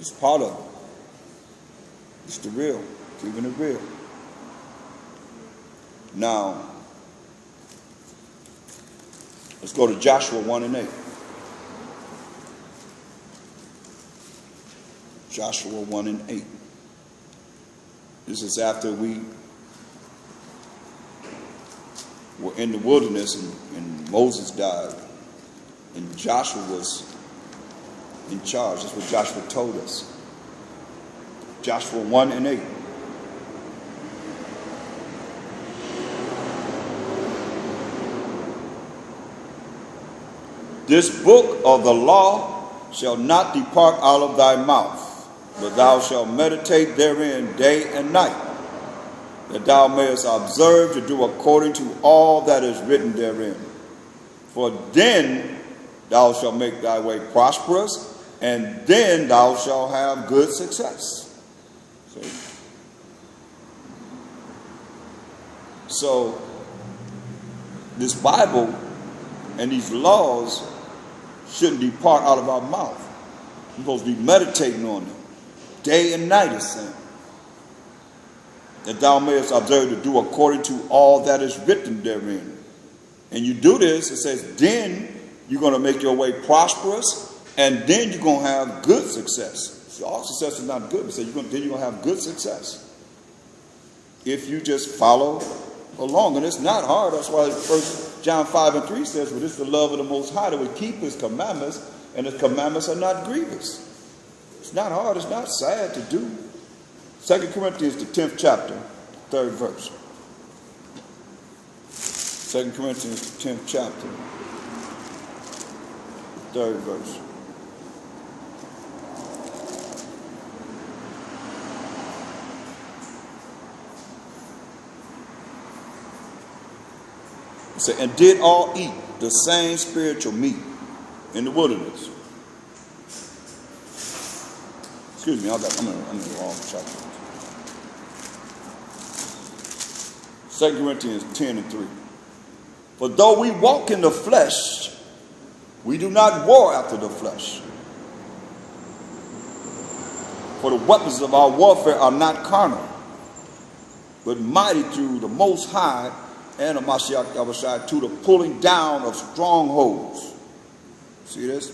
It's part of it. It's the real, keeping it real. Now, let's go to Joshua 1 and 8. Joshua 1 and 8. This is after we were in the wilderness and Moses died. And Joshua was in charge. That's what Joshua told us. Joshua 1 and 8. This book of the law shall not depart out of thy mouth, but thou shalt meditate therein day and night, that thou mayest observe to do according to all that is written therein. For then thou shalt make thy way prosperous, and then thou shalt have good success. See? So, this Bible and these laws shouldn't depart out of our mouth. We're supposed to be meditating on them day and night, it's saying, that thou mayest observe to do according to all that is written therein. And you do this, it says, then you're going to make your way prosperous, and then you're going to have good success. See, all success is not good, but then you're going to have good success if you just follow along. And it's not hard. That's why 1 John 5 and 3 says, well, this is the love of the Most High, that we keep his commandments, and his commandments are not grievous. It's not hard. It's not sad to do. 2 Corinthians, the 10th chapter, 3rd verse. 2 Corinthians, the 10th chapter, 3rd verse. It said, and did all eat the same spiritual meat in the wilderness. Excuse me, I'm in the wrong chapter. 2 Corinthians 10 and 3. For though we walk in the flesh, we do not war after the flesh. For the weapons of our warfare are not carnal, but mighty through the Most High and of Mashiach Yahushua to the pulling down of strongholds. See this?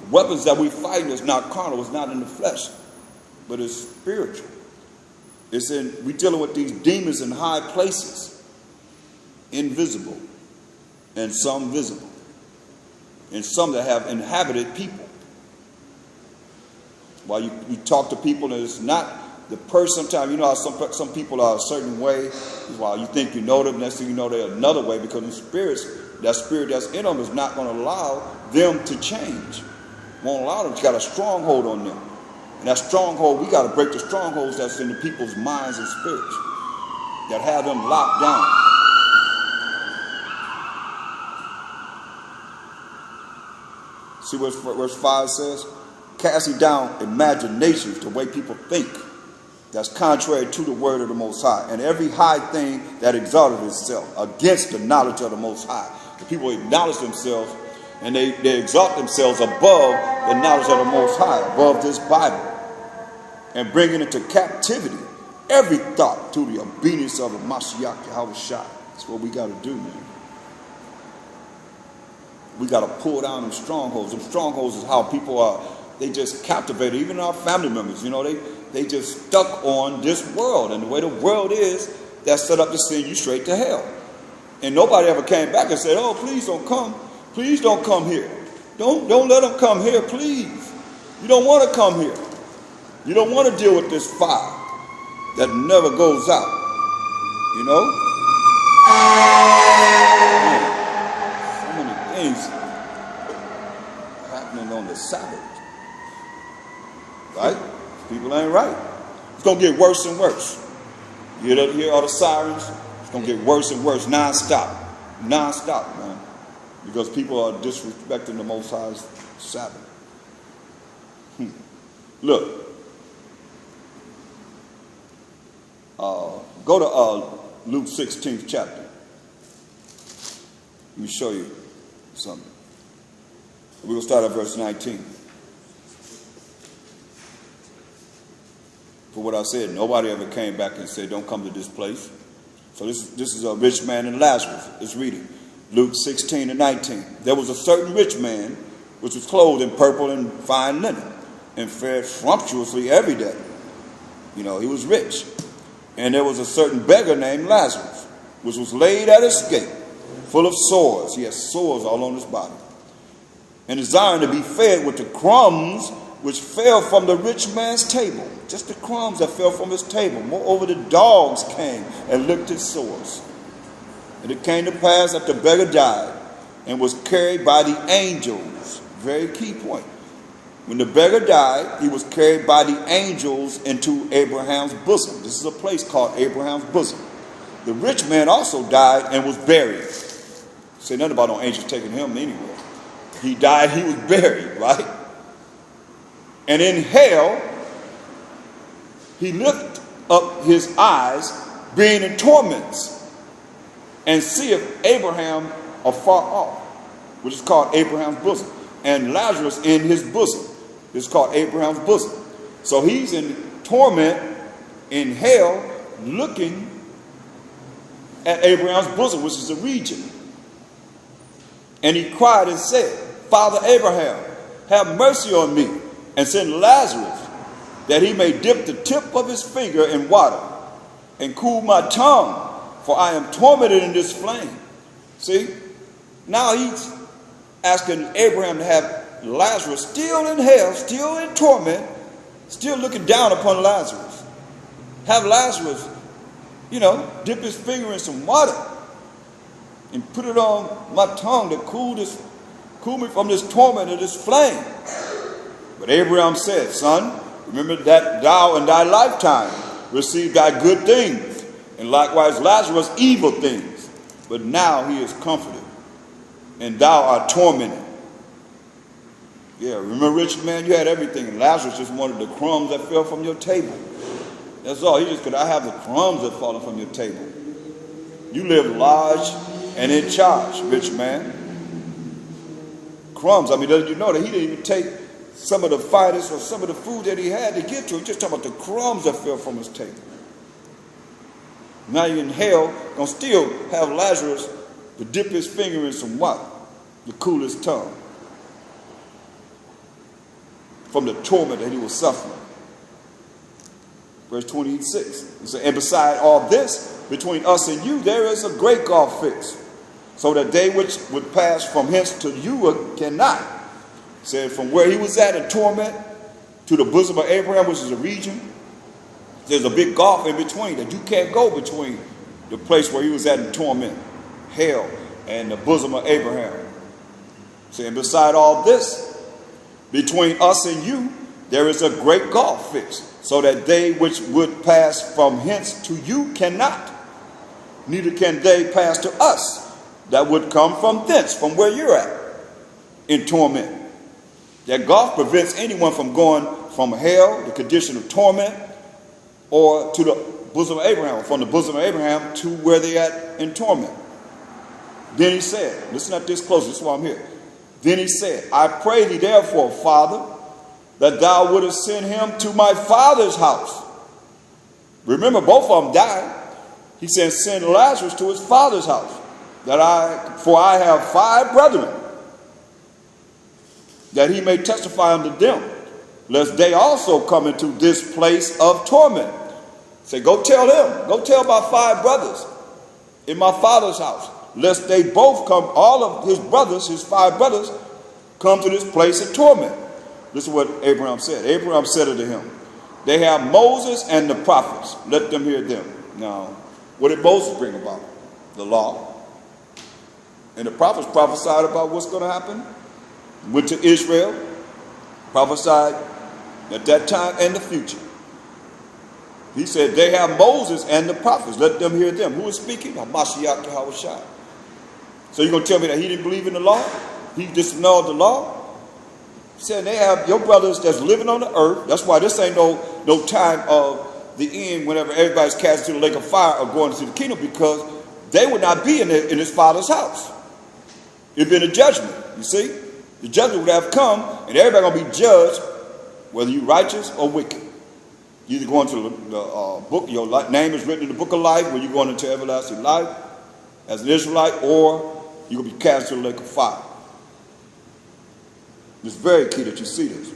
The weapons that we fight is not carnal, it's not in the flesh, but it's spiritual. It's in, we're dealing with these demons in high places, invisible, and some visible, and some that have inhabited people. While you talk to people and it's not the person, sometimes you know how some people are a certain way, while you think you know them, next thing you know they're another way, because the spirits, that spirit that's in them is not going to allow them to change. Won't allow them. It's got a stronghold on them. And that stronghold, we got to break the strongholds that's in the people's minds and spirits that have them locked down. See what verse 5 says? Casting down imaginations, the way people think, that's contrary to the word of the Most High, and every high thing that exalted itself against the knowledge of the Most High. The people acknowledge themselves and they exalt themselves above the knowledge of the Most High, above this Bible, and bringing into captivity every thought to the obedience of the Mashiach Yahushua. That's what we got to do, man. We got to pull down them strongholds. Them strongholds is how people are, they just captivated, even our family members, you know, they just stuck on this world. And the way the world is, that's set up to send you straight to hell. And nobody ever came back and said, oh, please don't come. Please don't come here. Don't let them come here, please. You don't want to come here. You don't want to deal with this fire that never goes out. You know? Man, so many things happening on the Sabbath. Right? People ain't right. It's going to get worse and worse. You hear all the sirens? It's going to get worse and worse, non-stop. Non-stop, man. Because people are disrespecting the Most High's Sabbath. Look. Go to Luke 16th chapter. Let me show you something. We're going to start at verse 19. for what I said. Nobody ever came back and said, don't come to this place. So this is a rich man and Lazarus. Let's read it. Luke 16 and 19. There was a certain rich man which was clothed in purple and fine linen and fared sumptuously every day. You know, he was rich. And there was a certain beggar named Lazarus, which was laid at his gate, full of sores. He had sores all on his body. And desiring to be fed with the crumbs which fell from the rich man's table. Just the crumbs that fell from his table. Moreover, the dogs came and licked his sores. And it came to pass that the beggar died and was carried by the angels. Very key point. When the beggar died, he was carried by the angels into Abraham's bosom. This is a place called Abraham's bosom. The rich man also died and was buried. Say nothing about no angels taking him anywhere. He died, he was buried, right? And in hell, he lifted up his eyes, being in torments, and seeth Abraham afar off, which is called Abraham's bosom, and Lazarus in his bosom. This is called Abraham's bosom. So he's in torment in hell, looking at Abraham's bosom, which is a region. And he cried and said, Father Abraham, have mercy on me, and send Lazarus, that he may dip the tip of his finger in water, and cool my tongue, for I am tormented in this flame. See? Now he's asking Abraham to have Lazarus still in hell, still in torment, still looking down upon Lazarus. Have Lazarus, dip his finger in some water and put it on my tongue to cool me from this torment of this flame. But Abraham said, Son, remember that thou in thy lifetime received thy good things, and likewise Lazarus evil things. But now he is comforted, and thou art tormented. Yeah, remember, rich man, you had everything, and Lazarus just wanted the crumbs that fell from your table. That's all. He just could, I have the crumbs that fallen from your table. You live large and in charge, rich man. Crumbs. I mean, doesn't you know that he didn't even take some of the finest or some of the food that he had to get to him? Just talking about the crumbs that fell from his table. Now you're in hell, gonna still have Lazarus to dip his finger in some water to cool his tongue from the torment that he was suffering. Verse 26. He said, and beside all this, between us and you, there is a great gulf fixed, so that they which would pass from hence to you cannot. He said, from where he was at in torment to the bosom of Abraham, which is a region, there's a big gulf in between that you can't go between the place where he was at in torment, hell, and the bosom of Abraham. Saying, beside all this, between us and you, there is a great gulf fixed, so that they which would pass from hence to you cannot. Neither can they pass to us that would come from thence, from where you're at, in torment. That gulf prevents anyone from going from hell, the condition of torment, or to the bosom of Abraham, from the bosom of Abraham to where they're at in torment. Then he said, listen at this close, this is why I'm here. Then he said, I pray thee therefore, Father, that thou wouldest send him to my father's house. Remember, both of them died. He said, send Lazarus to his father's house, for I have 5 brethren, that he may testify unto them, lest they also come into this place of torment. Say, go tell them, go tell my 5 brothers in my father's house, lest they both come, all of his brothers, his 5 brothers, come to this place of torment. This is what Abraham said. Abraham said unto him, they have Moses and the prophets. Let them hear them. Now, what did Moses bring about? The law. And the prophets prophesied about what's going to happen. Went to Israel, prophesied at that time and the future. He said, they have Moses and the prophets. Let them hear them. Who is speaking? Mashiach Yahushua. So you're going to tell me that he didn't believe in the law? He disannulled the law? He said, they have your brothers that's living on the earth. That's why this ain't no time of the end whenever everybody's cast into the lake of fire or going into the kingdom, because they would not be in his father's house. It'd been a judgment, you see? The judgment would have come, and everybody going to be judged, whether you're righteous or wicked. You either go into the book, your name is written in the book of life, where you're going into everlasting life as an Israelite, or you're going to be cast into the lake of fire. It's very key that you see this.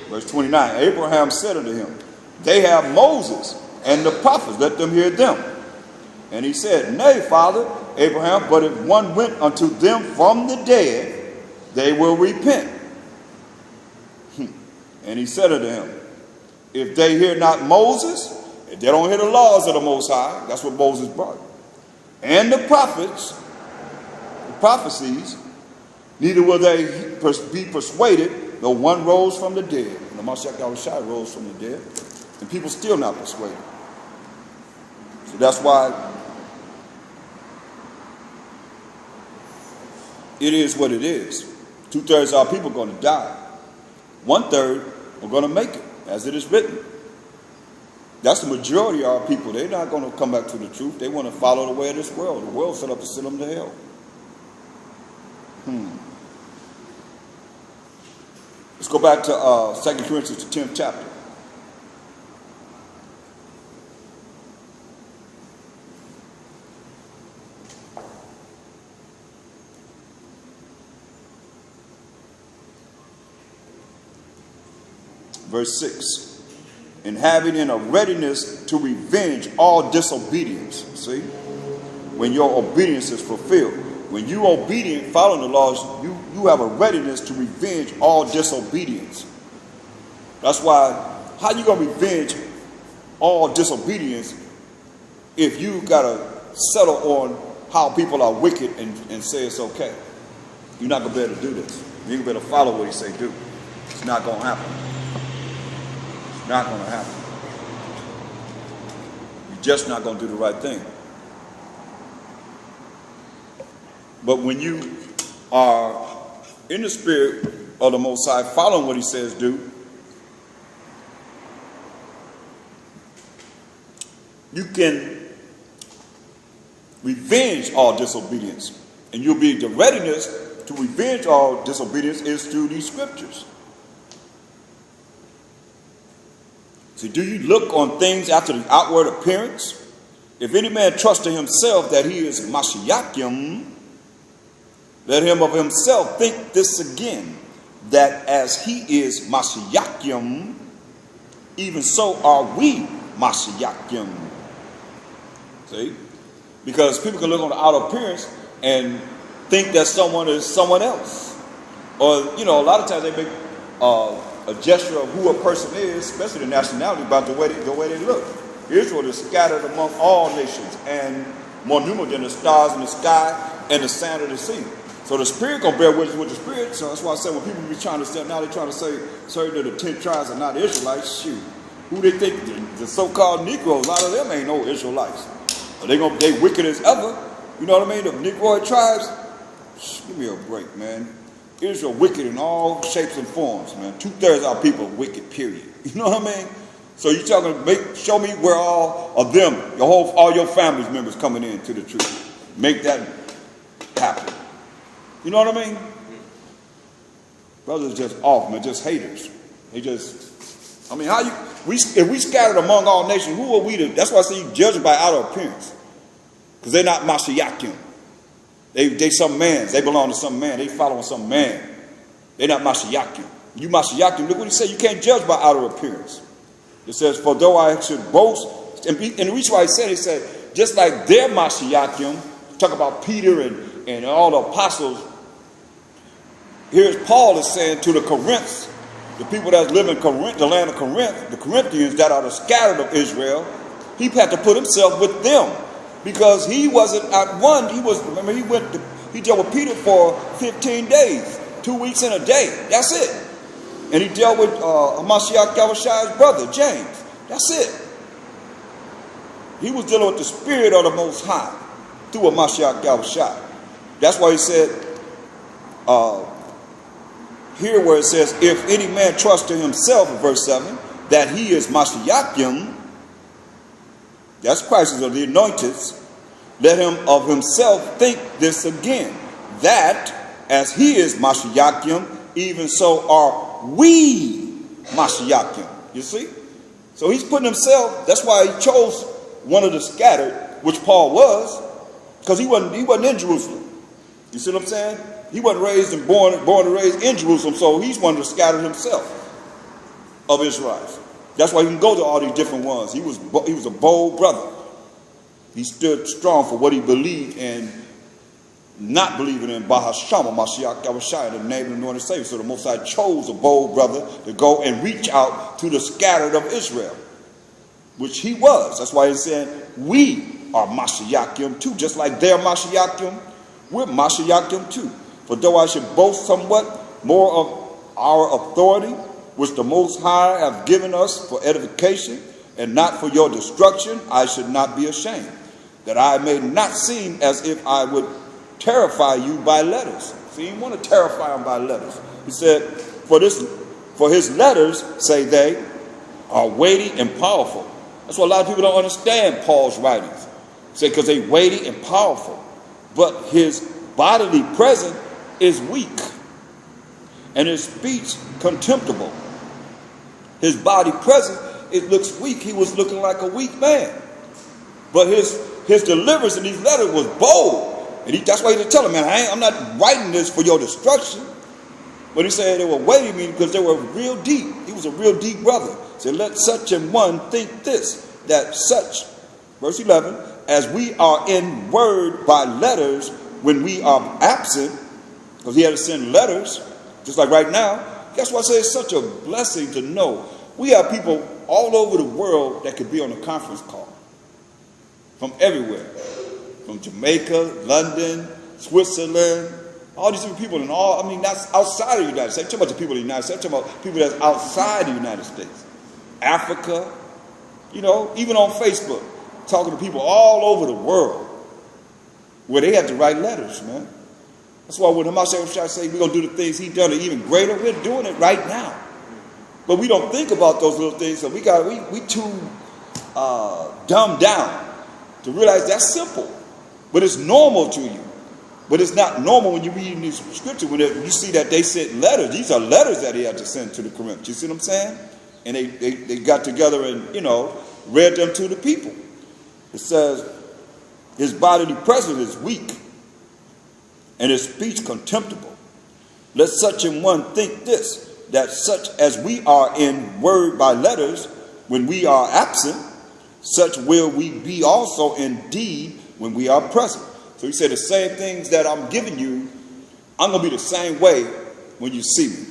Verse 29, Abraham said unto him, they have Moses and the prophets, let them hear them. And he said, nay, Father Abraham, but if one went unto them from the dead, they will repent. And he said unto him, if they hear not Moses, if they don't hear the laws of the Most High, that's what Moses brought, and the prophets, the prophecies, neither will they be persuaded, though one rose from the dead. And the Mashiach Yahushua rose from the dead, and people still not persuaded. So that's why it is what it is. 2/3 of our people are going to die. 1/3 are going to make it, as it is written. That's the majority of our people. They're not going to come back to the truth. They want to follow the way of this world. The world set up to send them to hell. Let's go back to 2 Corinthians, the 10th chapter. Verse 6. And having in a readiness to revenge all disobedience. See? When your obedience is fulfilled. When you obedient, following the laws, you have a readiness to revenge all disobedience. That's why, how you going to revenge all disobedience if you got to settle on how people are wicked and say it's okay? You're not going to be able to do this. You're going to be able to follow what he say do. It's not going to happen. It's not going to happen. You're just not going to do the right thing. But when you are in the spirit of the Most High, following what he says do, you can revenge all disobedience. And you'll be, the readiness to revenge all disobedience is through these scriptures. See, do you look on things after the outward appearance? If any man trust in himself that he is Mashiachim, let him of himself think this again, that as he is Mashiachim, even so are we Mashiachim. See? Because people can look on the outer appearance and think that someone is someone else. Or, you know, a lot of times they make a gesture of who a person is, especially the nationality, by the way they look. Israel is scattered among all nations and more numerous than the stars in the sky and the sand of the sea. So the spirit gonna bear witness with the spirit. So that's why I say when people be trying to say, now they're trying to say certain of the 10 tribes are not Israelites. Shoot, who they think the so-called Negroes? A lot of them ain't no Israelites. But they wicked as ever. You know what I mean? The Negroid tribes. Give me a break, man. Israel wicked in all shapes and forms, man. 2/3 of our people are wicked. Period. You know what I mean? So you talking? Show me where all of them, all your family members coming into the truth. Make that happen. You know what I mean? Brothers just off, man, just haters. They just, I mean, if we scattered among all nations, who are we to, that's why I say you judge by outer appearance. Because they're not Mashiachim. They some man, they belong to some man, they following some man. They're not Mashiachim. You Mashiachim, look what he said, you can't judge by outer appearance. It says, for though I should boast, and the reason why he said, just like their Mashiachim, talk about Peter and all the apostles. Here's Paul is saying to the Corinths, the people that live in Corinth, the land of Corinth, the Corinthians that are the scattered of Israel, he had to put himself with them because he wasn't at one. Remember, he dealt with Peter for 15 days, 2 weeks and a day. That's it. And he dealt with Mashiach Yahushua's brother, James. That's it. He was dealing with the spirit of the Most High through a Mashiach Yahushua. That's why he said, here where it says, if any man trust in himself, in verse 7, that he is Mashiachim, that's Christ of the anointed, let him of himself think this again, that as he is Mashiachim, even so are we Mashiachim. You see? So he's putting himself, that's why he chose one of the scattered, which Paul was, because he wasn't in Jerusalem. You see what I'm saying? He wasn't raised and born and raised in Jerusalem, so he's one of the scattered himself of Israelites. That's why he can go to all these different ones. He was a bold brother. He stood strong for what he believed and not believing in Bahashama, Mashiach Yahweh, the name of the Lord and Savior. So the Most High chose a bold brother to go and reach out to the scattered of Israel, which he was. That's why he said, we are Mashiachim too. Just like they're Mashiachim, we're Mashiachim too. For though I should boast somewhat more of our authority, which the Most High have given us for edification and not for your destruction, I should not be ashamed, that I may not seem as if I would terrify you by letters. See, he want to terrify him by letters. He said, for his letters, say they, are weighty and powerful. That's what a lot of people don't understand Paul's writings. Say, because they weighty and powerful. But his bodily presence is weak, and his speech contemptible. His body presence, it looks weak. He was looking like a weak man. But his deliverance in these letters was bold. And that's why he didn't tell him, man, I'm not writing this for your destruction. But he said they were weighty, meaning because they were real deep. He was a real deep brother. So let such an one think this, that such, verse 11, as we are in word by letters when we are absent, because he had to send letters, just like right now. That's why I say it's such a blessing to know we have people all over the world that could be on a conference call from everywhere. From Jamaica, London, Switzerland, all these different people, and that's outside of the United States. I'm talking about the people in the United States. I'm talking about people that's outside the United States. Africa, even on Facebook, talking to people all over the world where they have to write letters, man. That's why when Hamashiach say we're going to do the things he done or even greater, we're doing it right now. But we don't think about those little things, so we too dumbed down to realize that's simple. But it's normal to you. But it's not normal when you read in these scriptures, when you see that they sent letters. These are letters that he had to send to the Corinthians. You see what I'm saying? And they got together and, read them to the people. It says, his bodily presence is weak, and his speech contemptible. Let such an one think this, that such as we are in word by letters when we are absent, such will we be also in deed when we are present. So he said the same things that I'm giving you, I'm going to be the same way when you see me.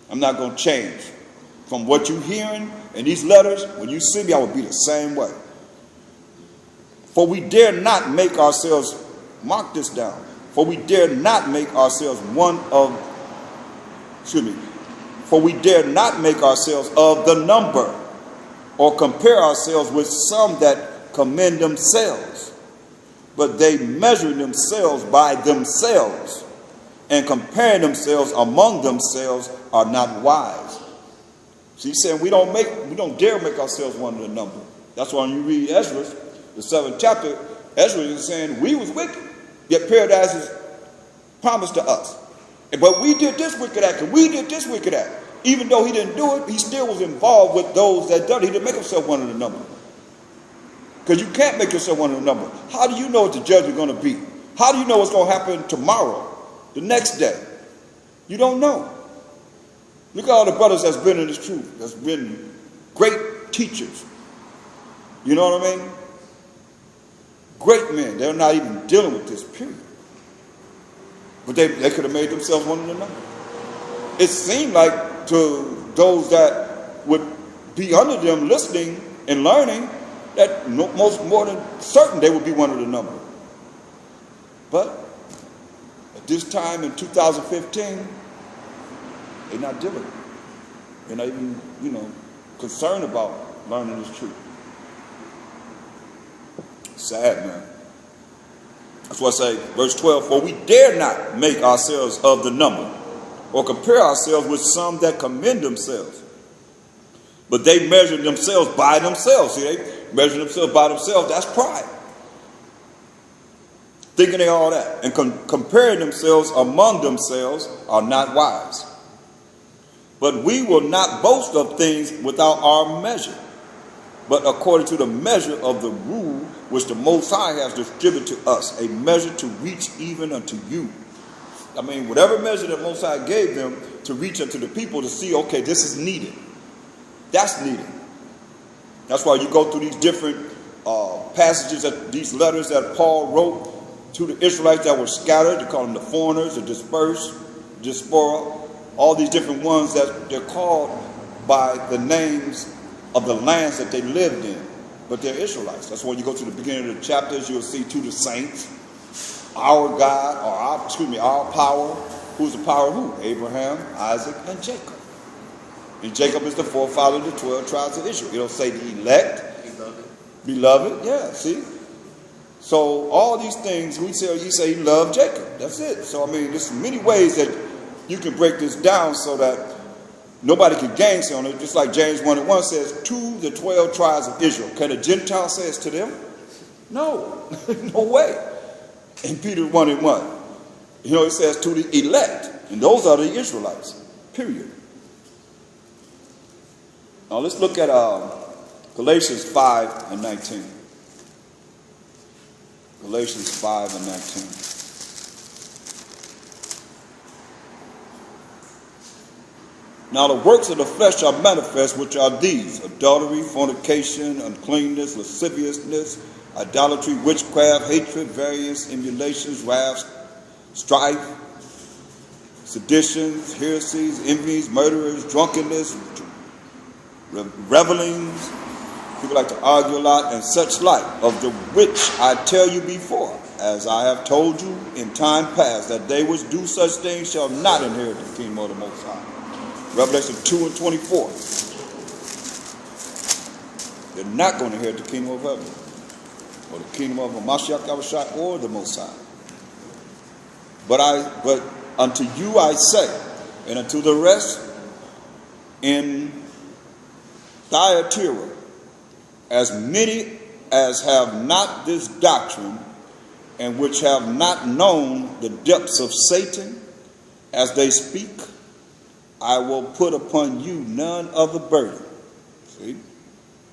I'm not going to change. From what you're hearing in these letters, when you see me, I will be the same way. For we dare not make ourselves, mark this down, for we dare not make ourselves for we dare not make ourselves of the number, or compare ourselves with some that commend themselves. But they measure themselves by themselves, and comparing themselves among themselves are not wise. So he's saying we don't dare make ourselves one of the number. That's why when you read Ezra, the 7th chapter, Ezra is saying we was wicked, yet paradise is promised to us. But we did this wicked act, and we did this wicked act. Even though he didn't do it, he still was involved with those that done it. He didn't make himself one of the number. Because you can't make yourself one of the number. How do you know what the judgment is going to be? How do you know what's going to happen tomorrow, the next day? You don't know. Look at all the brothers that's been in this truth, that's been great teachers. You know what I mean? Great men. They're not even dealing with this, period. But they could have made themselves one of the number. It seemed like to those that would be under them listening and learning that more than certain they would be one of the number. But at this time in 2015, they're not dealing. They're not even, concerned about learning this truth. Sad, man. That's why I say, verse 12, for we dare not make ourselves of the number, or compare ourselves with some that commend themselves. But they measure themselves by themselves. See, they measure themselves by themselves. That's pride. Thinking they all that. And comparing themselves among themselves are not wise. But we will not boast of things without our measure, but according to the measure of the rule which the Most High has distributed to us, a measure to reach even unto you. I mean, whatever measure the Most High gave them to reach unto the people to see, okay, this is needed. That's needed. That's why you go through these different passages, these letters that Paul wrote to the Israelites that were scattered. They call them the foreigners, the dispersed, diaspora, all these different ones that they're called by the names of the lands that they lived in. But they're Israelites. That's why you go to the beginning of the chapters, you'll see to the saints, our God, or our power. Who's the power of who? Abraham, Isaac, and Jacob. And Jacob is the forefather of the 12 tribes of Israel. It'll say the elect, beloved, yeah, see? So all these things, you say he loved Jacob. That's it. So, I mean, there's many ways that you can break this down so that nobody can gainsay on it. Just like James 1:1 says, to the 12 tribes of Israel. Can a Gentile say it's to them? No. No way. In Peter 1:1, it says to the elect. And those are the Israelites. Period. Now let's look at Galatians 5:19. Galatians 5:19. Now the works of the flesh are manifest, which are these: adultery, fornication, uncleanness, lasciviousness, idolatry, witchcraft, hatred, variance, emulations, wrath, strife, seditions, heresies, envies, murderers, drunkenness, revelings. People like to argue a lot, and such like, of the which I tell you before, as I have told you in time past, that they which do such things shall not inherit the kingdom of the Most High. Revelation 2:24. They're not going to inherit the kingdom of heaven, or the kingdom of Mashiach Yahushua, or the Most High. But unto you I say, and unto the rest in Thyatira, as many as have not this doctrine, and which have not known the depths of Satan, as they speak, I will put upon you none other burden. See?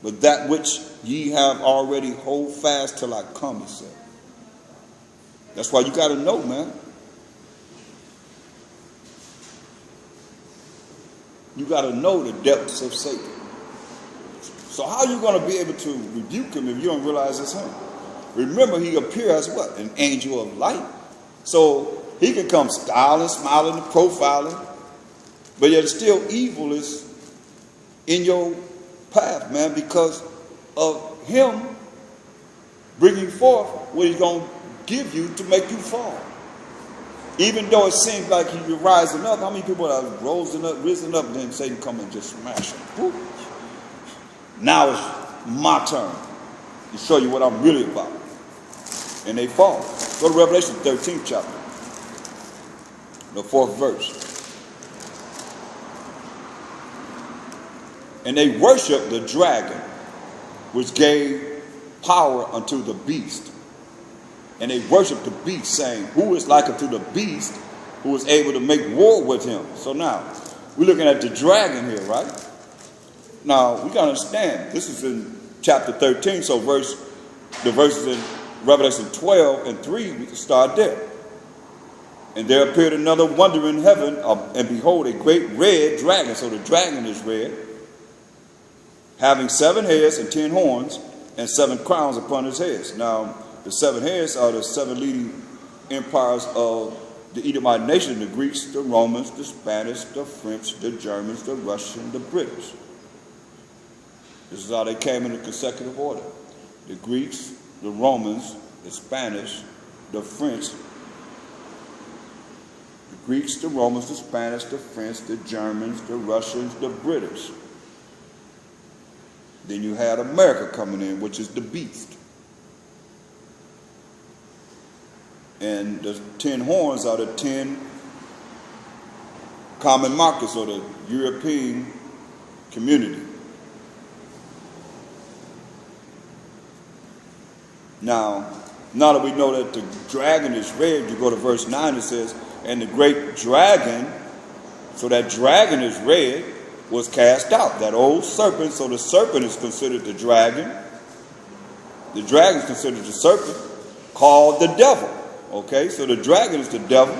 But that which ye have already hold fast till I come, he said. That's why you got to know, man. You got to know the depths of Satan. So how are you going to be able to rebuke him if you don't realize it's him? Remember, he appears as what? An angel of light. So he can come styling, smiling, and profiling, but yet still evil is in your path, man, because of him bringing forth what he's going to give you to make you fall. Even though it seems like you're rising up, how many people have risen up, and then Satan come and just smash them? Woo. Now it's my turn to show you what I'm really about. And they fall. Go to Revelation 13th chapter, the 4th verse. And they worshiped the dragon, which gave power unto the beast. And they worshiped the beast, saying, who is like unto the beast, who is able to make war with him? So now, we're looking at the dragon here, right? Now, we got to understand, this is in chapter 13, so the verses in Revelation 12:3, we can start there. And there appeared another wonder in heaven, and behold, a great red dragon. So the dragon is red, having 7 heads and 10 horns, and 7 crowns upon his heads. Now, the 7 heads are the 7 leading empires of the Edomite nation: the Greeks, the Romans, the Spanish, the French, the Germans, the Russian, the British. This is how they came in a consecutive order: the Greeks, the Romans, the Spanish, the French, the Greeks, the Romans, the Spanish, the French, the Germans, the Russians, the British. Then you had America coming in, which is the beast. And the 10 horns are the 10 common markets, or the European community. Now that we know that the dragon is red, you go to verse 9, it says, and the great dragon So that dragon is red, was cast out. That old serpent, so the serpent is considered the dragon. The dragon is considered the serpent, called the devil. Okay, so the dragon is the devil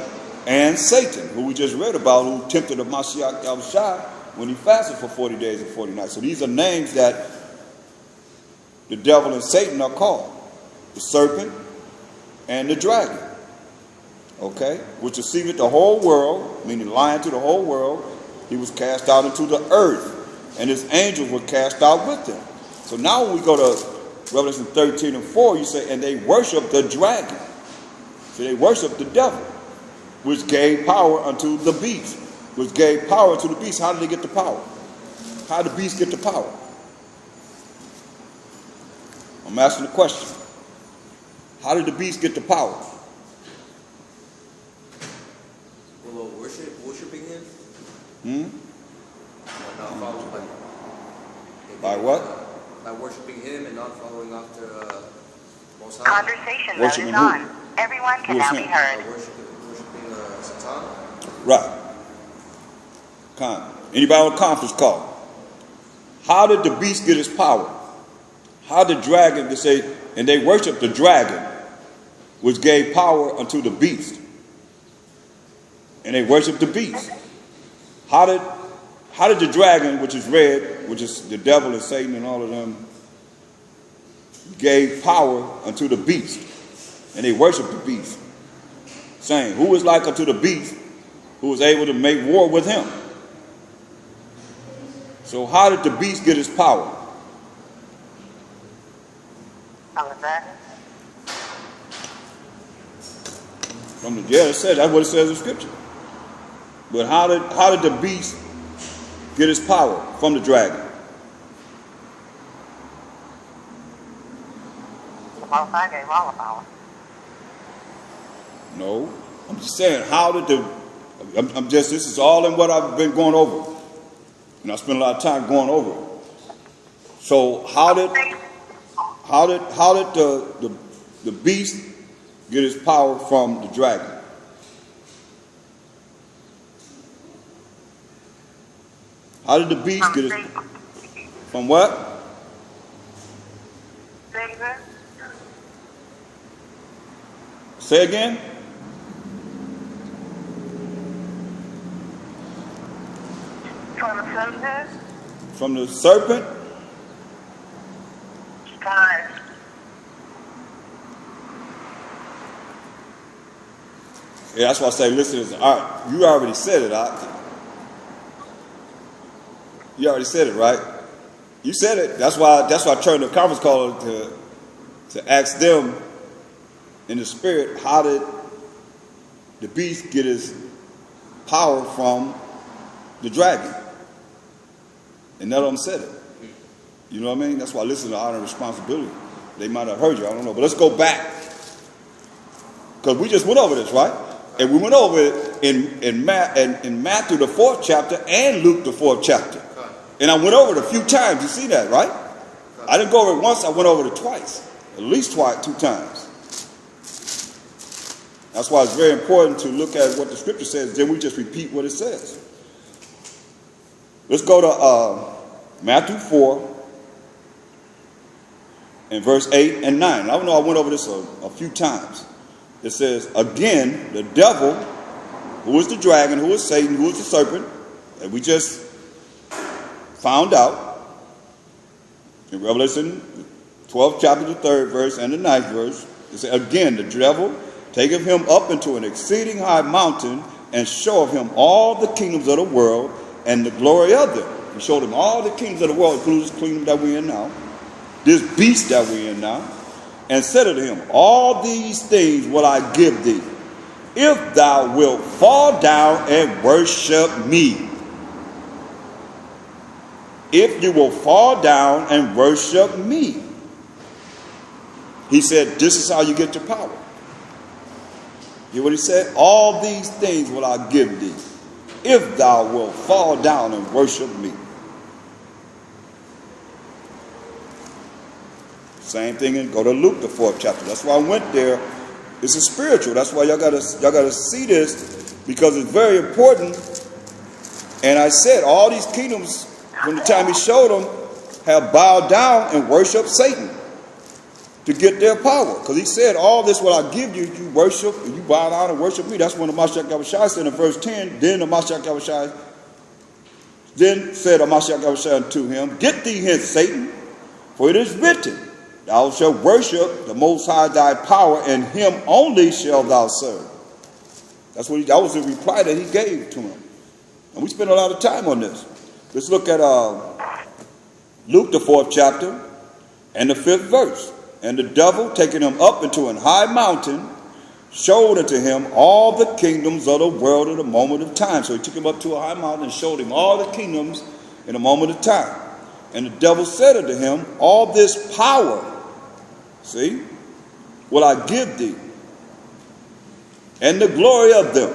and Satan, who we just read about, who tempted the Mashiach Yahushua when he fasted for 40 days and 40 nights. So these are names that the devil and Satan are called. The serpent and the dragon. Okay, which deceived the whole world, meaning lying to the whole world. He was cast out into the earth, and his angels were cast out with him. So now when we go to Revelation 13 and 4, you say, and they worship the dragon. So they worship the devil, which gave power unto the beast. Which gave power to the beast. How did they get the power? How did the beast get the power? I'm asking the question. How did the beast get the power? Well, worshiping him? Not following, by what? By worshiping him and not following after Most High. Conversation mode is on. Everyone can now be heard. Worshiping Satan? Right. Anybody on a conference call? How did the beast get his power? How did the dragon, they say, and they worship the dragon, which gave power unto the beast. And they worship the beast. How did the dragon, which is red, which is the devil and Satan and all of them, gave power unto the beast? And they worship the beast, saying, who is like unto the beast, who was able to make war with him? So how did the beast get his power? From the it says, that's what it says in Scripture. But how did the beast get his power from the dragon? The Most High gave all the power. No, I'm just saying, how did this is all in what I've been going over. And I spent a lot of time going over it. So how did the beast get his power from the dragon? How did the beast get his from what? Say again? From the serpent? From the serpent? God. Yeah, that's why I say, listen, you already said it. You already said it, right? You said it. That's why I turned the conference call to ask them in the spirit, how did the beast get his power from the dragon? And none of them said it. You know what I mean? That's why I listen to honor and responsibility. They might have heard you, I don't know. But let's go back. Because we just went over this, right? And we went over it in Matthew the 4th chapter and Luke the 4th chapter. And I went over it a few times. You see that, right? I didn't go over it once, I went over it twice. At least twice, 2 times. That's why it's very important to look at what the scripture says, then we just repeat what it says. Let's go to Matthew 4 and verse 8 and 9. I know I went over this a few times. It says, again, the devil, who is the dragon, who is Satan, who is the serpent, that we just found out in Revelation 12th chapter, the 3rd verse and the 9th verse. It says, again, the devil taketh him up into an exceeding high mountain and showeth him all the kingdoms of the world and the glory of them. He showed him all the kingdoms of the world, including this kingdom that we're in now, this beast that we're in now, and said unto him, all these things will I give thee, if thou wilt fall down and worship me. If you will fall down and worship me. He said, this is how you get your power. Hear what he said? All these things will I give thee, if thou wilt fall down and worship me. Same thing, and go to Luke the 4th chapter. That's why I went there. This is spiritual. That's why y'all gotta see this, because it's very important And I said, all these kingdoms, from the time he showed them, have bowed down and worshiped Satan to get their power. Because he said, all this what I give you, you worship, and you bow down and worship me. That's when the Mashiach Yahushua said in verse 10, then the Mashiach Yahushua, then said the Mashiach Yahushua unto him, get thee hence, Satan, for it is written, thou shalt worship the Most High thy power, and him only shalt thou serve. That was the reply that he gave to him. And we spent a lot of time on this. Let's look at Luke, the 4th chapter, and the 5th verse. And the devil, taking him up into an high mountain, showed unto him all the kingdoms of the world at a moment of time. So he took him up to a high mountain and showed him all the kingdoms in a moment of time. And the devil said unto him, all this power, see, will I give thee, and the glory of them,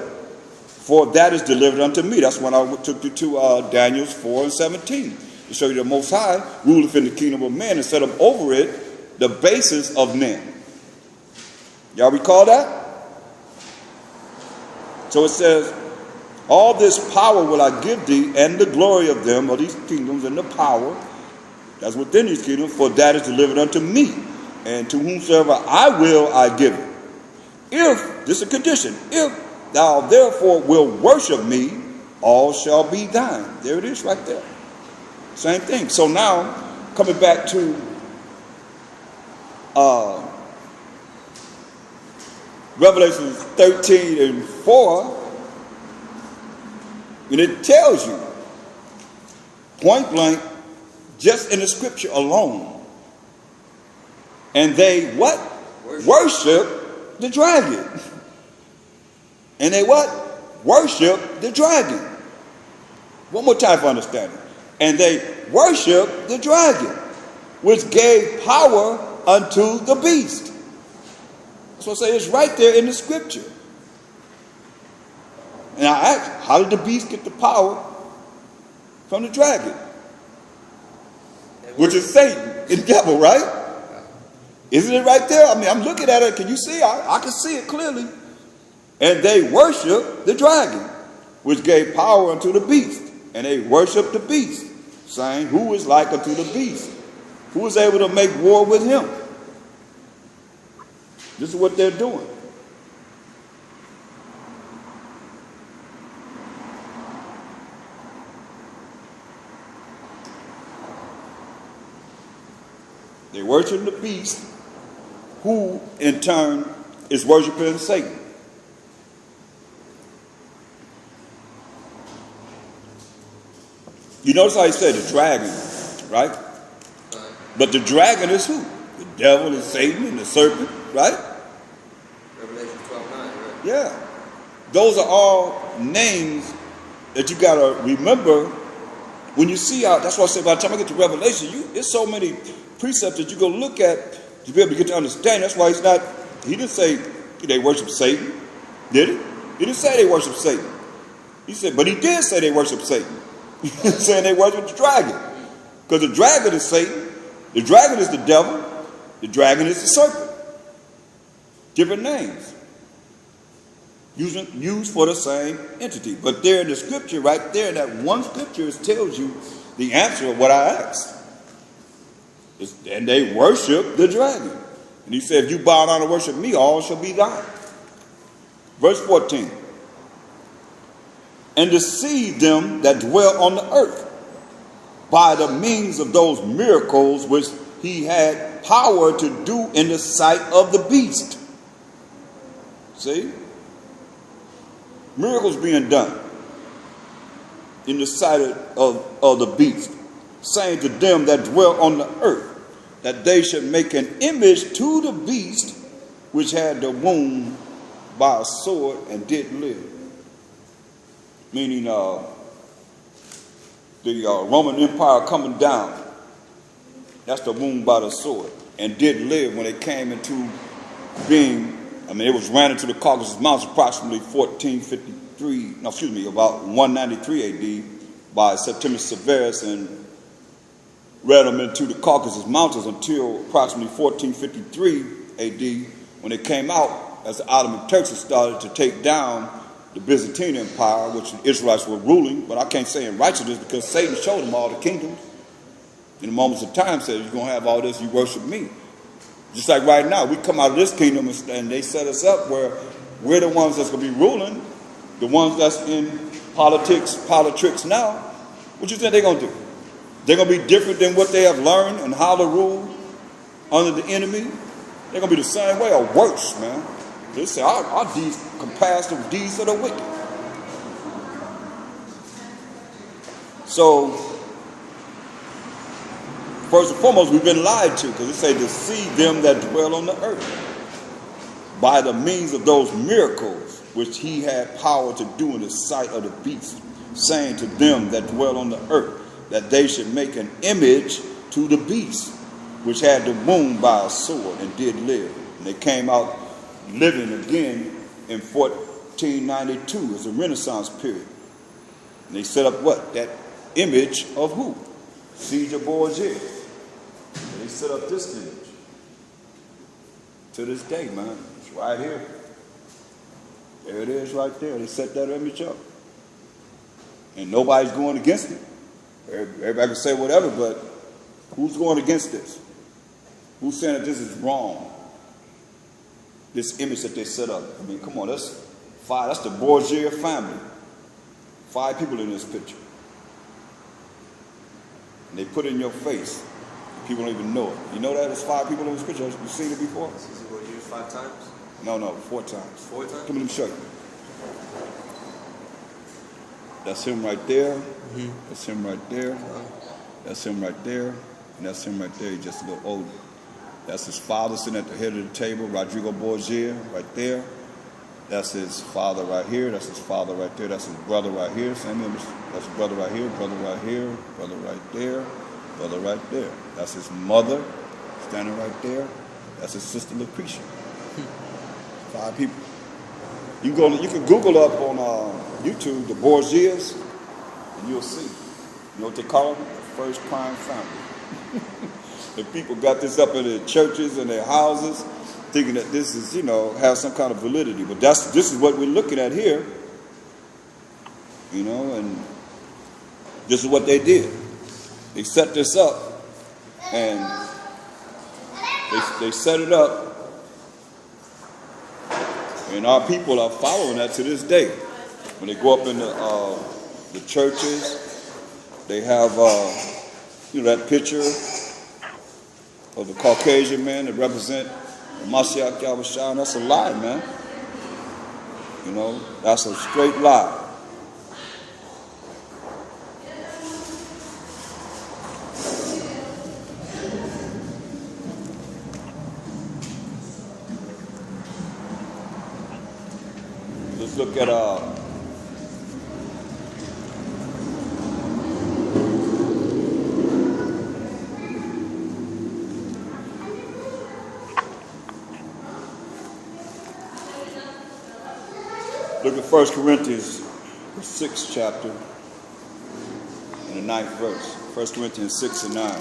for that is delivered unto me. That's when I took you to Daniel 4:17, to show you the Most High ruleth in the kingdom of men and set up over it the basis of men. Y'all recall that? So it says, all this power will I give thee, and the glory of them, of these kingdoms, and the power that's within these kingdoms, for that is delivered unto me, and to whomsoever I will I give it. If, this is a condition, if thou therefore wilt worship me, all shall be thine. There it is right there. Same thing. So now, coming back to Revelation 13:4, and it tells you, point blank, just in the scripture alone, and they what? Worship the dragon. And they what? Worship the dragon. One more time for understanding. And they worship the dragon, which gave power unto the beast. That's what I say, it's right there in the scripture. And I asked, how did the beast get the power from the dragon? Which is Satan, the devil, right? Isn't it right there? I mean, I'm looking at it. Can you see? I can see it clearly. And they worship the dragon, which gave power unto the beast. And they worship the beast, saying, who is like unto the beast? Who is able to make war with him? This is what they're doing. They worship the beast, who in turn is worshiping Satan. You notice how he said the dragon, right? But the dragon is who? The devil is Satan and the serpent, right? Revelation 12:9, right? Yeah. Those are all names that you got to remember when you see how. That's why I say by the time I get to Revelation, there's so many precepts that you go look at to be able to get to understand. That's why he didn't say they worship Satan, did he? He didn't say they worship Satan. He said, but he did say they worship Satan. He's saying they worship the dragon. Because the dragon is Satan, the dragon is the devil, the dragon is the serpent. Different names. Used for the same entity. But there in the scripture, right there, in that one scripture, it tells you the answer of what I asked. And they worship the dragon. And he said, if you bow down and worship me, all shall be thine. Verse 14. And deceive them that dwell on the earth by the means of those miracles which he had power to do in the sight of the beast. See? Miracles being done in the sight of the beast, saying to them that dwell on the earth, that they should make an image to the beast which had the wound by a sword and did live. Meaning the Roman Empire coming down. That's the wound by the sword. And did live when it came into being. I mean, it was ran into the Caucasus Mountains approximately about 193 AD by Septimius Severus, and ran them into the Caucasus Mountains until approximately 1453 AD when they came out as the Ottoman Turks had started to take down the Byzantine Empire, which the Israelites were ruling, but I can't say in righteousness because Satan showed them all the kingdoms. In the moments of time said, you're going to have all this, you worship me. Just like right now, we come out of this kingdom and they set us up where we're the ones that's going to be ruling, the ones that's in politics now. What you think they're going to do? They're going to be different than what they have learned and how to rule under the enemy. They're going to be the same way or worse, man. They say our deeds compares to the deeds of the wicked. So, first and foremost, we've been lied to because it say deceive them that dwell on the earth by the means of those miracles which he had power to do in the sight of the beast, saying to them that dwell on the earth that they should make an image to the beast, which had the wound by a sword and did live. And they came out living again in 1492 as a Renaissance period. And they set up what? That image of who? Caesar Borgia. And they set up this image. To this day, man. It's right here. There it is right there. They set that image up. And nobody's going against it. Everybody can say whatever, but who's going against this? Who's saying that this is wrong? This image that they set up. I mean, come on, that's the Borgia family. 5 people in this picture. And they put it in your face. People don't even know it. You know that there's 5 people in this picture? You've seen it before? Is it what you used 5 times? No, 4 times. 4 times? Come on, let me show you. That's him right there. That's him right there. That's him right there. And that's him right there. He's just a little older. That's his father sitting at the head of the table, Rodrigo Borgia, right there. That's his father right here. That's his father right there. That's his brother right here. Same image. That's his brother right here, brother right here, brother right there, brother right there. That's his mother standing right there. That's his sister Lucretia. 5 people. You can Google up on YouTube the Borgias, and you'll see. You know what they call them? The first crime family. The people got this up in their churches and their houses, thinking that this is, has some kind of validity. But this is what we're looking at here. And this is what they did. They set this up, and they set it up. And our people are following that to this day. When they go up in the churches, they have, that picture of the Caucasian man that represent the Mashiach Yahushua. That's a lie, man. That's a straight lie. Let's look at look at 1 Corinthians, the 6th chapter, and the 9th verse. 1 Corinthians 6 and 9.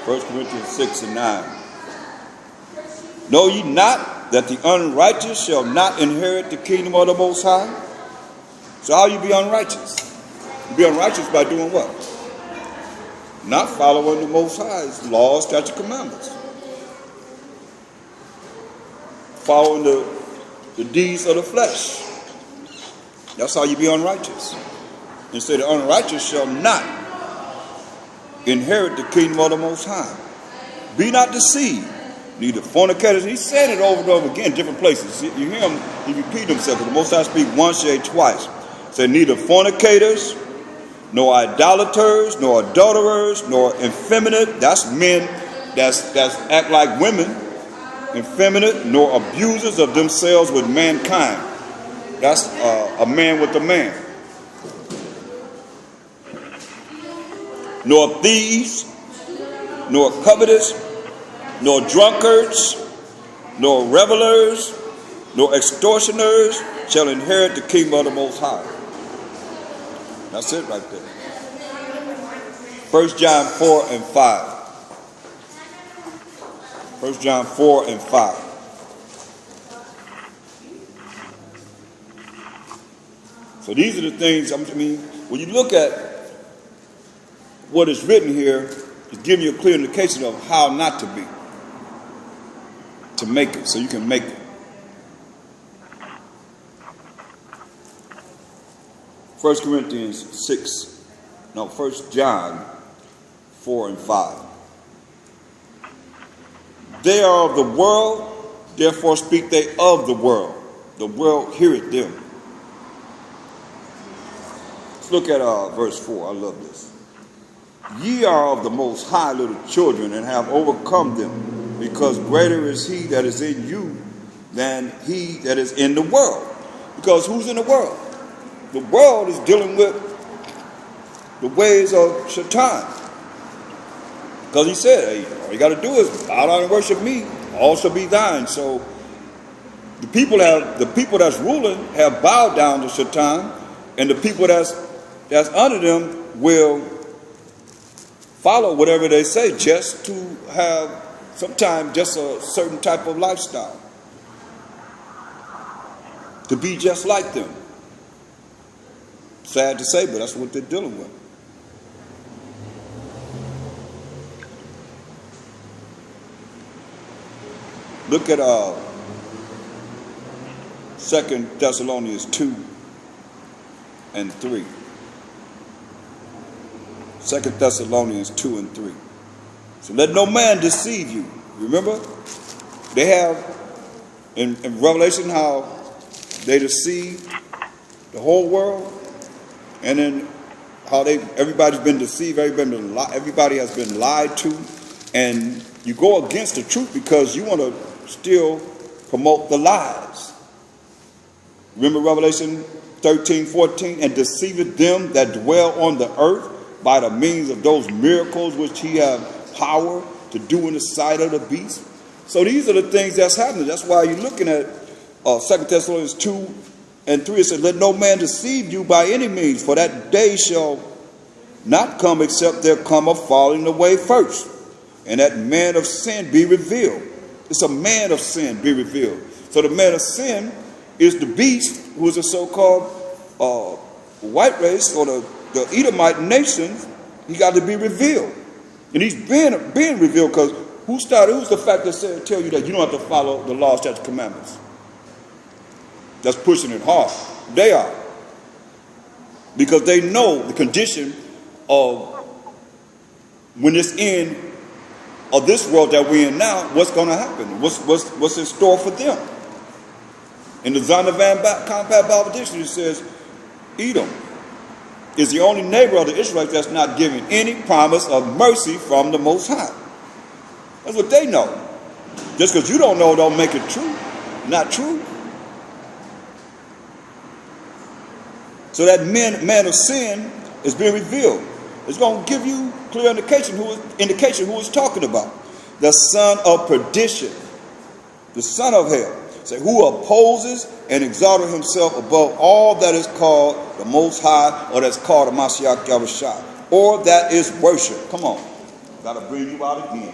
1 Corinthians 6 and 9. Know ye not that the unrighteous shall not inherit the kingdom of the Most High? So how you be unrighteous? You be unrighteous by doing what? Not following the Most High's laws, statutes, commandments. Following the deeds of the flesh. That's how you be unrighteous. And say the unrighteous shall not inherit the kingdom of the Most High. Be not deceived, neither fornicators. He said it over and over again in different places. You hear him, he repeat himself. The Most High speak once, yea, twice. Say neither fornicators, nor idolaters, nor adulterers, nor effeminate. That's men that's act like women. Effeminate, nor abusers of themselves with mankind. That's a man with a man. Nor thieves, nor covetous, nor drunkards, nor revelers, nor extortioners shall inherit the kingdom of the Most High. That's it right there. 1 John 4 and 5. 1 John 4 and 5. So these are the things, I mean, when you look at what is written here, it's giving you a clear indication of how not to be, to make it, so you can make it. 1 John 4 and 5. They are of the world, therefore speak they of the world. The world heareth them. Let's look at verse 4. I love this. Ye are of the Most High, little children, and have overcome them, because greater is he that is in you than he that is in the world. Because who's in the world? The world is dealing with the ways of Shaitan. Because he said, hey, all you got to do is bow down and worship me, all shall be thine. So the people that's ruling have bowed down to Shaitan, and the people that's under them will follow whatever they say just to have sometimes just a certain type of lifestyle. To be just like them. Sad to say, but that's what they're dealing with. Look at 2 Thessalonians 2 and 3. 2 Thessalonians 2 and 3. So let no man deceive you. Remember, they have in Revelation how they deceive the whole world, and then how everybody's been deceived, everybody has been lied to, and you go against the truth because you want to still promote the lies. Remember Revelation 13:14, and deceiveth them that dwell on the earth by the means of those miracles which he have power to do in the sight of the beast. So these are the things that's happening. That's why you're looking at 2 Thessalonians 2 and 3. It says, let no man deceive you by any means, for that day shall not come except there come a falling away first, and that man of sin be revealed. It's a man of sin be revealed. So the man of sin is the beast, who is a so-called white race, or the Edomite nation. He got to be revealed. And he's being revealed because who's the fact that tell you that you don't have to follow the law, statutes, commandments? That's pushing it hard. They are. Because they know the condition of when it's in of this world that we're in now, what's going to happen? What's in store for them? In the Zondervan Compact Bible Dictionary, it says Edom is the only neighbor of the Israelites that's not giving any promise of mercy from the Most High. That's what they know. Just because you don't know don't make it true. Not true. So that man of sin is being revealed. It's going to give you clear indication who it's talking about. The son of perdition, the son of hell. Say, who opposes and exalted himself above all that is called the Most High, or that's called the Mashiach Yahushua, or that is worship. Come on, got to bring you out again.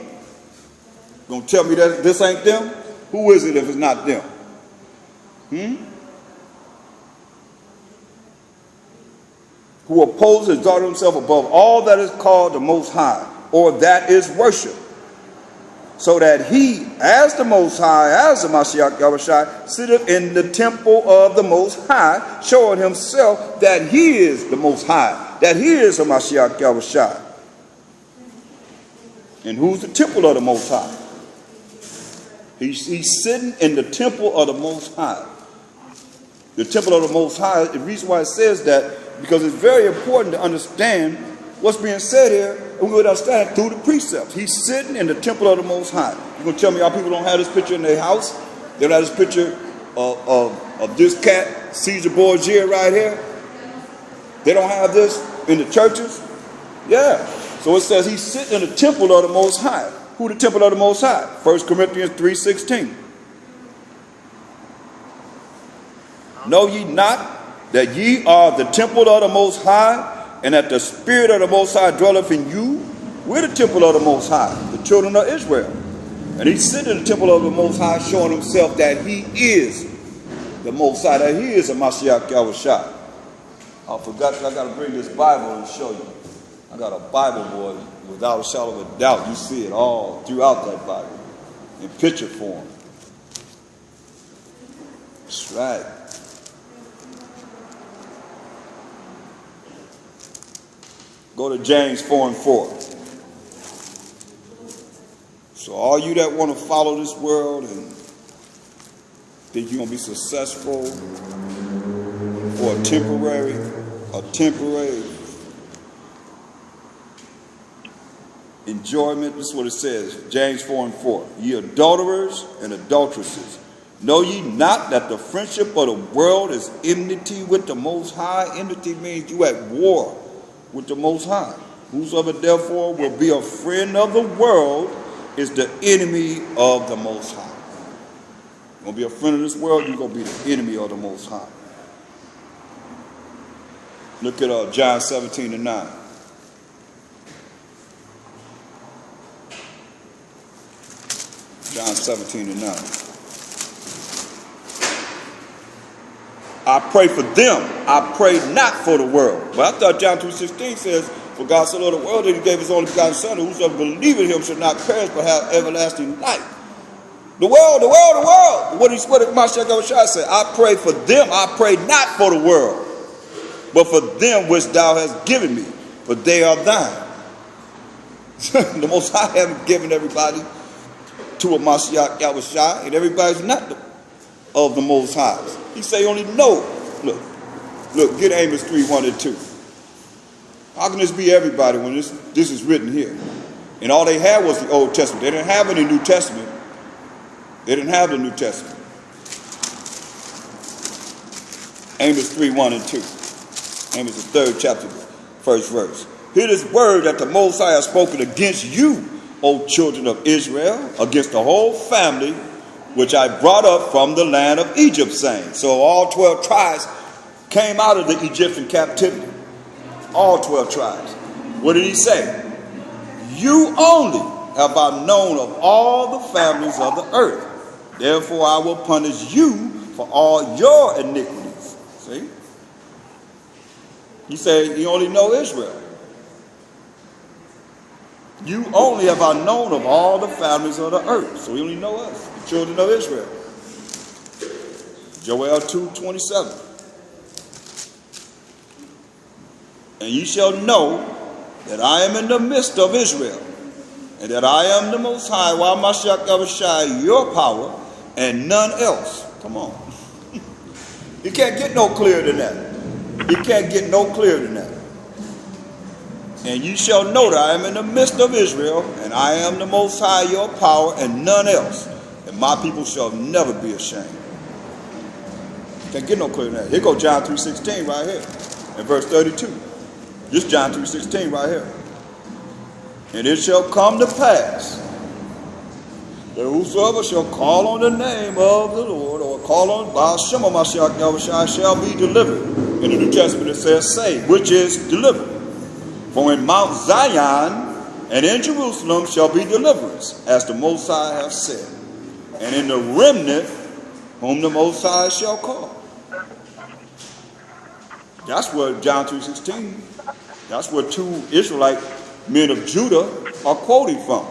Gonna tell me that this ain't them? Who is it if it's not them? Who opposes and exalted himself above all that is called the Most High, or that is worship. So that he, as the Most High, as the Mashiach Yahushua, sitteth in the temple of the Most High, showing himself that he is the Most High, that he is the Mashiach Yahushua. And who's the temple of the Most High? He's sitting in the temple of the Most High. The temple of the Most High, the reason why it says that, because it's very important to understand what's being said here, and we would understand it through the precepts. He's sitting in the temple of the Most High. You're going to tell me how people don't have this picture in their house? They don't have this picture of this cat, Caesar Borgia, right here? They don't have this in the churches? Yeah. So it says he's sitting in the temple of the Most High. Who the temple of the Most High? 1 Corinthians 3:16. Know ye not that ye are the temple of the Most High, and that the Spirit of the Most High dwelleth in you. We're the temple of the Most High, the children of Israel. And he's sitting in the temple of the Most High, showing himself that he is the Most High, that he is a Mashiach Yahushua. I forgot, I got to bring this Bible and show you. I got a Bible, boy, without a shadow of a doubt. You see it all throughout that Bible in picture form. That's right. Go to James 4:4. So all you that want to follow this world and think you're going to be successful for a temporary enjoyment, this is what it says, James 4:4. Ye adulterers and adulteresses, know ye not that the friendship of the world is enmity with the Most High? Enmity means you at war with the Most High. Whosoever therefore will be a friend of the world is the enemy of the Most High. You're going to be a friend of this world, you're going to be the enemy of the Most High. Look at John 17:9. John 17:9. I pray for them. I pray not for the world. But I thought John 3:16 says, for God so loved the world that he gave his only begotten Son, and whosoever believe in him shall not perish but have everlasting life. The world. What did Mashiach Yahushua say? I pray for them. I pray not for the world, but for them which thou hast given me, for they are thine. The Most High haven't given everybody to a Mashiach Yahushua, and everybody's not of the Most High. He say only no. Look, get Amos 3:1-2. How can this be everybody when this is written here? And all they had was the Old Testament. They didn't have any New Testament. They didn't have the New Testament. Amos 3:1-2. Amos the 3rd chapter, 1st verse. Hear this word that the Most High has spoken against you, O children of Israel, against the whole family which I brought up from the land of Egypt, saying. So all 12 tribes came out of the Egyptian captivity. All 12 tribes. What did he say? You only have I known of all the families of the earth. Therefore I will punish you for all your iniquities. See? He said you only know Israel. You only have I known of all the families of the earth. So you only know us, the children of Israel. Joel 2:27. And ye shall know that I am in the midst of Israel, and that I am the Most High, while Mashiach Yahushua, your power, and none else. Come on. You can't get no clearer than that. You can't get no clearer than that. And you shall know that I am in the midst of Israel, and I am the Most High, your power, and none else. And my people shall never be ashamed. Can't get no clearer than that. Here go John 3:16 right here, in verse 32. This John 3:16 right here. And it shall come to pass that whosoever shall call on the name of the Lord, or call on Hashem Mashiach Yahushua, shall be delivered. In the New Testament it says save, which is delivered. For in Mount Zion and in Jerusalem shall be deliverance, as the Most High hath said. And in the remnant whom the Most High shall call. That's what John 3:16, that's what two Israelite men of Judah are quoting from.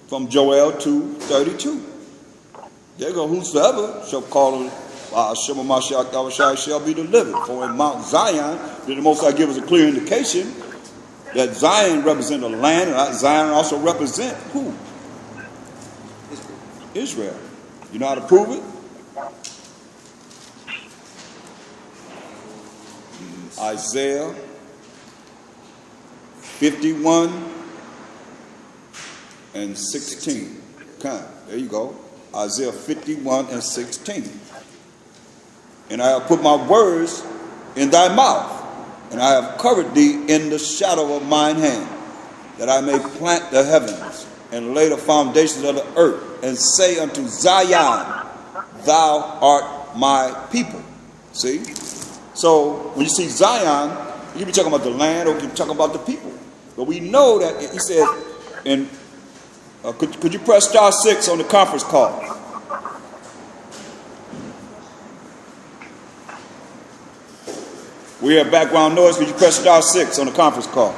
From Joel 2:32. There you go, whosoever shall call on Hashem Mashiach Yahushua shall be delivered. For in Mount Zion, did the Most High give us a clear indication that Zion represents a land, and Zion also represents who? Israel. You know how to prove it? Isaiah 51:16. Okay, there you go. Isaiah 51:16. And I have put my words in thy mouth, and I have covered thee in the shadow of mine hand, that I may plant the heavens and lay the foundations of the earth, and say unto Zion, thou art my people. See? So when you see Zion, you can be talking about the land or you can be talking about the people. But we know that he said, and could you press *6 on the conference call? We have background noise. Could you press *6 on the conference call?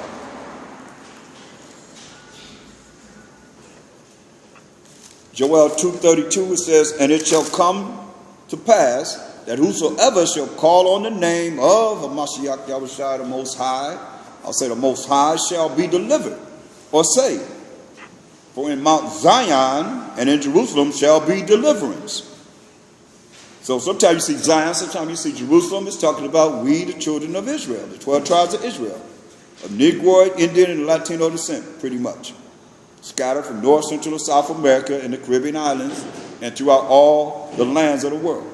Joel 2:32, it says, and it shall come to pass that whosoever shall call on the name of Mashiach Yahushua the Most High, I'll say the Most High, shall be delivered or saved. For in Mount Zion and in Jerusalem shall be deliverance. So sometimes you see Zion, sometimes you see Jerusalem. It's talking about we, the children of Israel, the 12 tribes of Israel, of Negroid, Indian, and Latino descent, pretty much. Scattered from North, Central, and South America and the Caribbean islands and throughout all the lands of the world.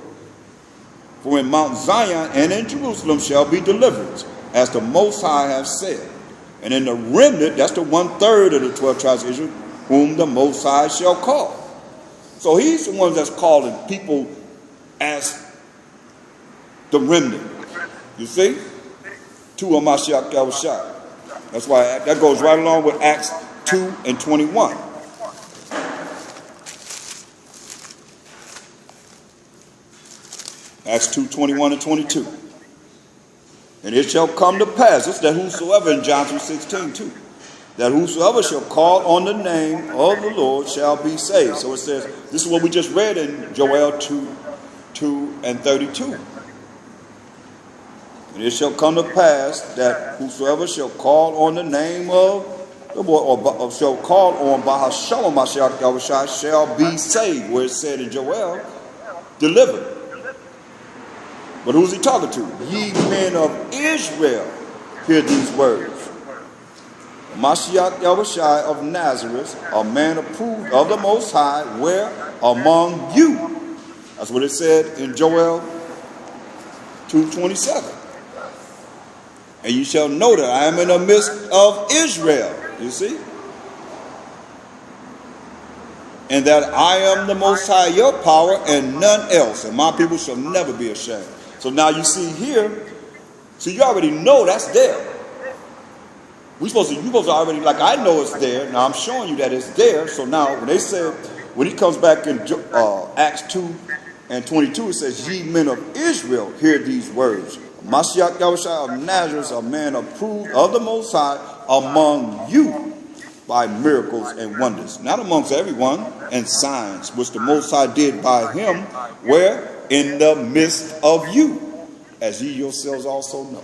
For in Mount Zion and in Jerusalem shall be deliverance, as the Most High have said. And in the remnant, that's the 1/3 of the 12 tribes of Israel, whom the Most High shall call. So he's the one that's calling people as the remnant. You see? To Mashiach Yahushua. That's why that goes right along with Acts 2 and 21. Acts 2, 21 and 22. And it shall come to pass, it's that whosoever in John 3:16 too, that whosoever shall call on the name of the Lord shall be saved. So it says, this is what we just read in Joel 2 and 32. And it shall come to pass that whosoever shall call on the name of the Lord, or shall call on Bahashem Mashiach Yahushua shall be saved, where it said in Joel, delivered. But who's he talking to? Ye men of Israel, hear these words. Mashiach Yahushua of Nazareth, a man approved of the Most High, where among you. That's what it said in Joel 2:27. And you shall know that I am in the midst of Israel. You see? And that I am the Most High, your power, and none else. And my people shall never be ashamed. So now you see here, so you already know that's there. You're supposed to already, like I know it's there. Now I'm showing you that it's there. So now when they said, when he comes back in Acts 2 and 22, it says, ye men of Israel, hear these words. Mashiach Yahushua of Nazareth, a man approved of the Most High among you by miracles and wonders. Not amongst everyone, and signs, which the Most High did by him, where? In the midst of you, as ye yourselves also know.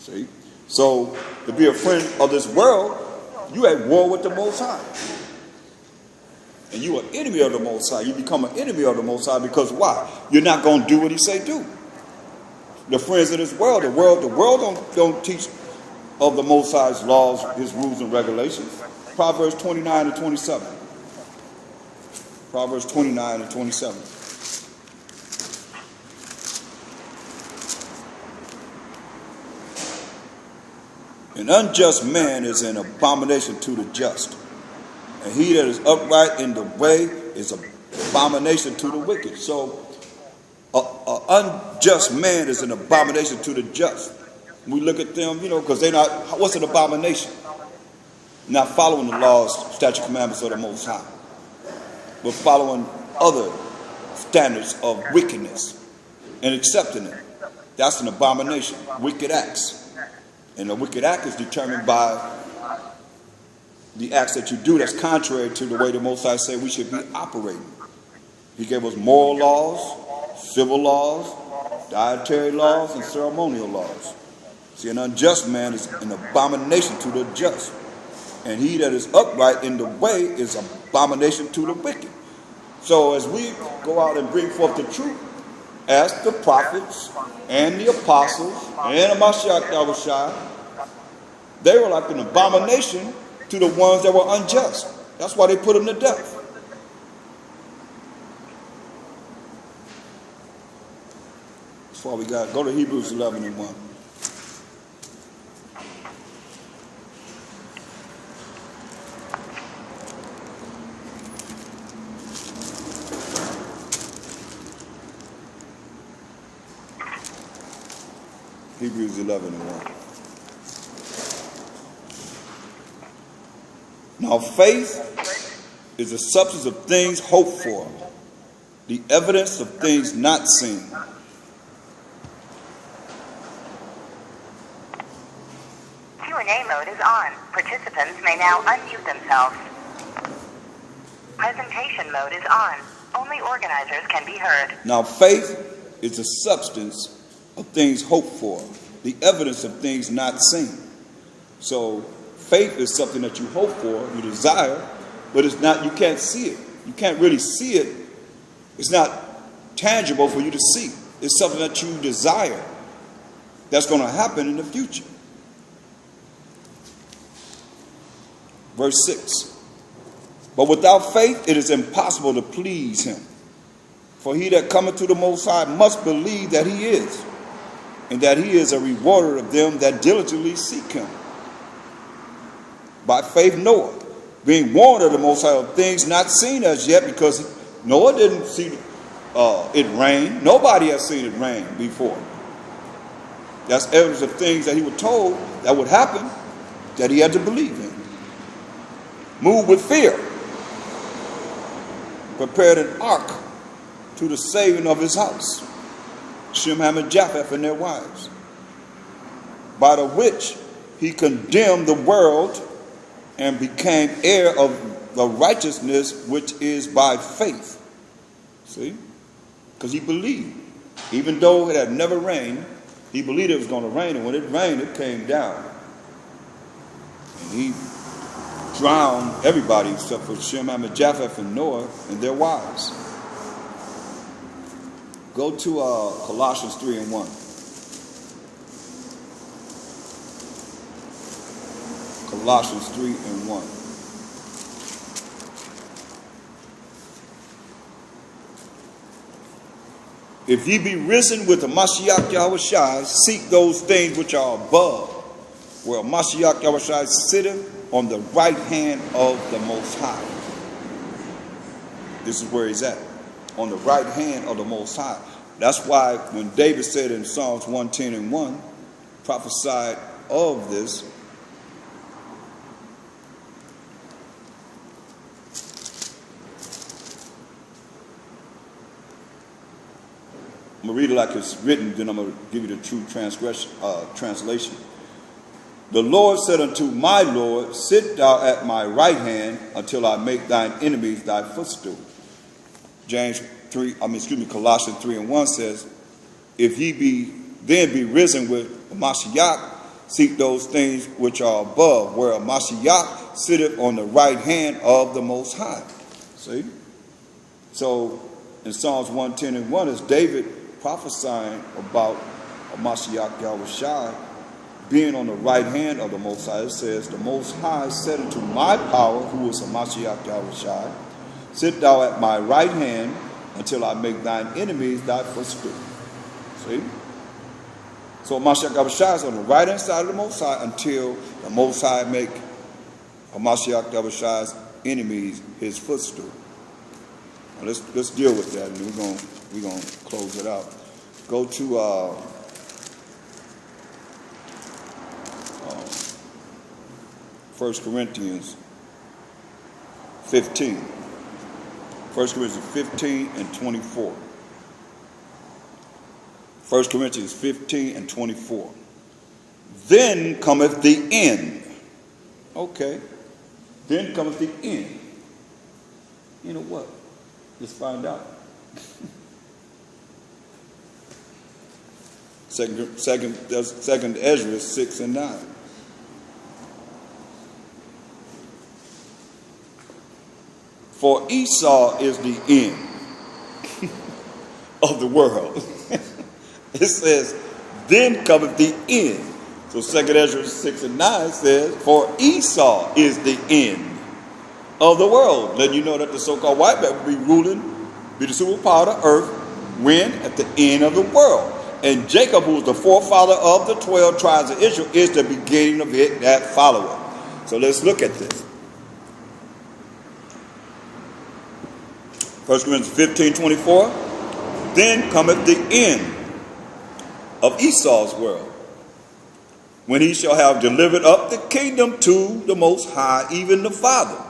See? So, to be a friend of this world, you at war with the Most High. And you are an enemy of the Most High. You become an enemy of the Most High because why? You're not going to do what he say do. The friends of this world, the world don't teach of the Most High's laws, his rules and regulations. Proverbs 29 and 27. Proverbs 29 and 27. An unjust man is an abomination to the just, and he that is upright in the way is an abomination to the wicked. So, an unjust man is an abomination to the just. We look at them, because they're not, what's an abomination? Not following the laws, statute, commandments of the Most High, but following other standards of wickedness and accepting it. That's an abomination, wicked acts. And a wicked act is determined by the acts that you do that's contrary to the way the Most High said we should be operating. He gave us moral laws, civil laws, dietary laws, and ceremonial laws. See, an unjust man is an abomination to the just. And he that is upright in the way is an abomination to the wicked. So as we go out and bring forth the truth, as the prophets and the apostles and the Mashiach Yahushua, they were like an abomination to the ones that were unjust. That's why they put them to death. That's why we got, go to Hebrews 11 and 1. Hebrews 11 and 1. Now faith is the substance of things hoped for, the evidence of things not seen. Q&A mode is on. Participants may now unmute themselves. Presentation mode is on. Only organizers can be heard. Now faith is the substance of things hoped for, the evidence of things not seen. So faith is something that you hope for, you desire, but it's not, you can't see it. You can't really see it. It's not tangible for you to see. It's something that you desire that's going to happen in the future. Verse 6. But without faith it is impossible to please him. For he that cometh to the Most High must believe that he is, and that he is a rewarder of them that diligently seek him. By faith Noah, being warned of the Most High of things not seen as yet, because Noah didn't see it rain. Nobody has seen it rain before. That's evidence of things that he was told that would happen, that he had to believe in. Moved with fear, prepared an ark to the saving of his house, Shem, Ham, and Japheth and their wives, by the which he condemned the world and became heir of the righteousness which is by faith. See? Because he believed. Even though it had never rained, he believed it was going to rain, and when it rained, it came down. And he drowned everybody except for Shem, Ham, and Japheth and Noah and their wives. Go to Colossians 3 and 1. Colossians 3 and 1. If ye be risen with the Mashiach Yahushua, seek those things which are above, where Mashiach Yahushua sitteth on the right hand of the Most High. This is where he's at, on the right hand of the Most High. That's why when David said in Psalms 110 and 1, prophesied of this, I'm going to read it like it's written, then I'm going to give you the true translation. The Lord said unto my Lord, sit thou at my right hand until I make thine enemies thy footstool. Colossians 3 and 1 says, if ye be risen with Mashiach, seek those things which are above, where Mashiach sitteth on the right hand of the Most High. See? So in Psalms 110 and 1 is David prophesying about Mashiach Yahushua being on the right hand of the Most High. It says, the Most High said unto my power, who is a Mashiach Yahushua, sit thou at my right hand until I make thine enemies thy footstool. See? So Mashiach Yahushua is on the right hand side of the Most High until the Most High make Mashiach Yahushua's enemies his footstool. Now let's deal with that, and we're gonna close it out. Go to 1 Corinthians 15. 1 Corinthians 15 and 24. 1 Corinthians 15 and 24. Then cometh the end. Okay. Then cometh the end. You know what? Let's find out. Second Ezra 6 and 9. For Esau is the end of the world. It says, then cometh the end. So 2 Ezra 6 and 9 says, for Esau is the end of the world. Then you know that the so-called white man will be ruling, be the superpower of the earth, when? At the end of the world. And Jacob, who is the forefather of the 12 tribes of Israel, is the beginning of it that followeth. So let's look at this. 1 Corinthians 15, 24. Then cometh the end of Esau's world. when he shall have delivered up the kingdom to the Most High, even the Father,